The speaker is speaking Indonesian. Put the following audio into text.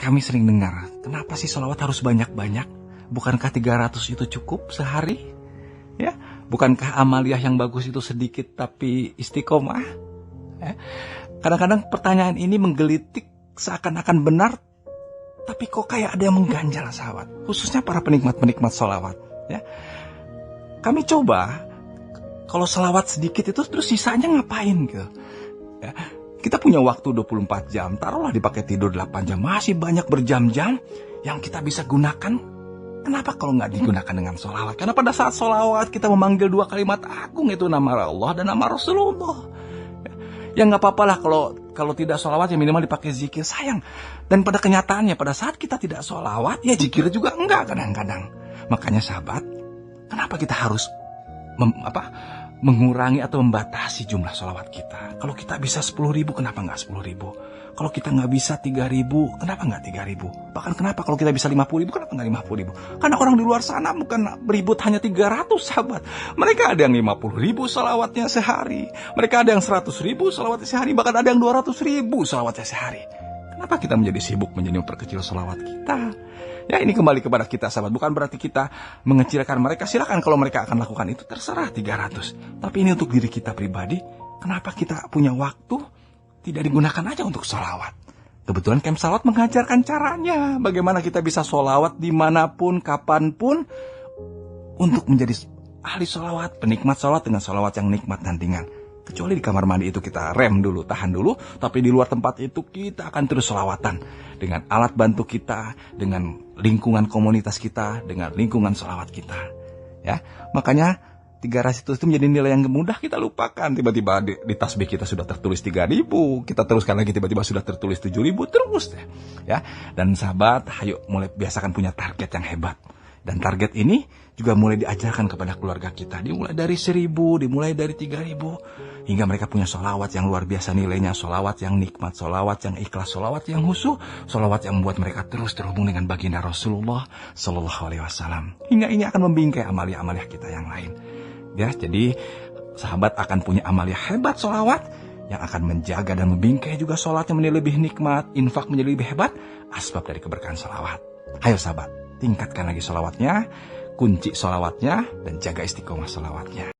Kami sering dengar, kenapa sih sholawat harus banyak-banyak? Bukankah 300 itu cukup sehari? Ya, bukankah amaliyah yang bagus itu sedikit tapi istiqomah? Ya. Kadang-kadang pertanyaan ini menggelitik seakan-akan benar, tapi kok kayak ada yang mengganjal sahabat, khususnya para penikmat-penikmat sholawat. Ya. Kami coba, kalau sholawat sedikit itu terus sisanya ngapain gitu. Ya. Kita punya waktu 24 jam, taruhlah dipakai tidur 8 jam, masih banyak berjam-jam yang kita bisa gunakan. Kenapa kalau nggak digunakan dengan sholawat? Karena pada saat sholawat kita memanggil 2 kalimat agung, itu nama Allah dan nama Rasulullah. Ya nggak apa-apa lah kalau tidak sholawat ya minimal dipakai zikir, sayang. Dan pada kenyataannya pada saat kita tidak sholawat ya zikir juga enggak kadang-kadang. Makanya sahabat, kenapa kita harus mengurangi atau membatasi jumlah sholawat kita? Kalau kita bisa 10.000, kenapa nggak 10.000? Kalau kita nggak bisa 3.000, kenapa nggak 3.000? Bahkan kenapa kalau kita bisa 50.000, kenapa nggak 50.000? Karena orang di luar sana bukan beribut hanya 300 sahabat. Mereka ada yang 50.000 sholawatnya sehari. Mereka ada yang 100.000 sholawatnya sehari. Bahkan ada yang 200.000 sholawatnya sehari. Kenapa kita menjadi sibuk menjadi memperkecil sholawat kita? Ya, ini kembali kepada kita sahabat. Bukan berarti kita mengecilkan mereka. Silakan kalau mereka akan lakukan itu, terserah 300. Tapi ini untuk diri kita pribadi. Kenapa kita punya waktu tidak digunakan aja untuk sholawat? Kebetulan Camp Sholawat mengajarkan caranya. Bagaimana kita bisa sholawat dimanapun, kapanpun. Untuk menjadi ahli sholawat, penikmat sholawat dengan sholawat yang nikmat dan ringan. Kecuali di kamar mandi itu kita rem dulu, tahan dulu. Tapi di luar tempat itu kita akan terus sholawatan. Dengan alat bantu kita, dengan lingkungan komunitas kita, dengan lingkungan sholawat kita. Ya, makanya 300 itu menjadi nilai yang mudah kita lupakan. Tiba-tiba di tasbih kita sudah tertulis 3.000. Kita teruskan lagi tiba-tiba sudah tertulis 7.000. Terus ya. Dan sahabat, ayo mulai biasakan punya target yang hebat. Dan target ini juga mulai diajarkan kepada keluarga kita. Dimulai dari 1.000, dimulai dari 3.000. Hingga mereka punya sholawat yang luar biasa nilainya. Sholawat yang nikmat, sholawat yang ikhlas, sholawat yang khusyuk. Sholawat yang membuat mereka terus terhubung dengan baginda Rasulullah Sallallahu Alaihi Wasallam. Hingga ini akan membingkai amalia-amalia kita yang lain. Ya, jadi sahabat akan punya amalia hebat sholawat yang akan menjaga dan membingkai juga sholatnya menjadi lebih nikmat, infak menjadi lebih hebat, asbab dari keberkahan sholawat. Ayo sahabat, tingkatkan lagi sholawatnya, kunci sholawatnya, dan jaga istiqomah sholawatnya.